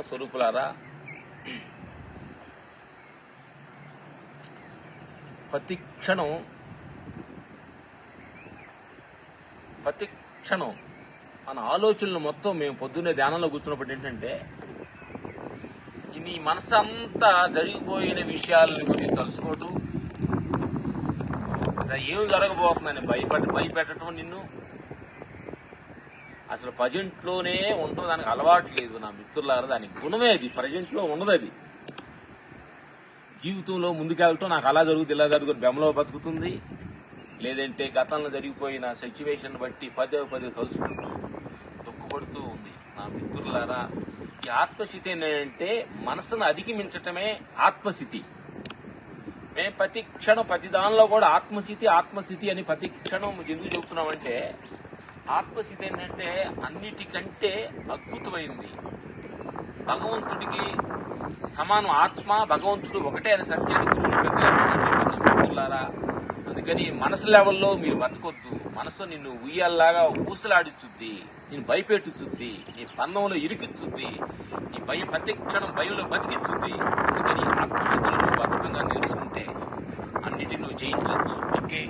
స్వరూపులారా, ప్రతి క్షణం మన ఆలోచనలు మొత్తం మేము పొద్దున్నే ధ్యానంలో కూర్చున్నప్పుడు ఏంటంటే, నీ మనసు అంతా జరిగిపోయిన విషయాలని గురించి తలుచుకోవటం, అసలు ఏం జరగబోతుందని భయపెట్టడం నిన్ను. అసలు ప్రజెంట్లోనే ఉండటం దానికి అలవాటు లేదు నా మిత్రులారా. దానికి గుణమే అది, ప్రజెంట్లో ఉండదు. అది జీవితంలో ముందుకెళ్ళటం నాకు అలా జరుగుతుంది ఇలా జరుగుతుంది బెమ్మలో బతుకుతుంది, లేదంటే గతంలో జరిగిపోయిన సిచ్యువేషన్ బట్టి పదే తలుచుకుంటూ దుఃఖపడుతూ ఉంది. నా మిత్రులారా, ఈ ఆత్మస్థితి ఏంటంటే మనసును అధిగమించటమే ఆత్మస్థితి. మేము ప్రతి క్షణం ప్రతి దానిలో కూడా ఆత్మస్థితి అని ప్రతి క్షణం ఎందుకు చెబుతున్నామంటే, ఆత్మస్థితి ఏంటంటే అన్నిటికంటే అద్భుతమైంది. భగవంతుడికి సమానం ఆత్మ, భగవంతుడు ఒకటే అనే సత్యాన్ని గురువులు పెద్దలు మిత్రులారా. అందుకని మనసు లెవెల్లో మీరు బతకొద్దు. మనసు నిన్ను ఉయ్యాల్లాగా ఊసలాడిచ్చుద్ది, నేను భయపెట్టుచుద్ది, నీ పందంలో ఇరికిచ్చుద్ది, నీ ప్రతి క్షణం భయంలో బతికిచ్చుద్ది. అందుకని ఆత్మస్థితిలో నువ్వు బతకంగా నేర్చుకుంటే అన్నిటిని నువ్వు జయించవచ్చు. ఓకే.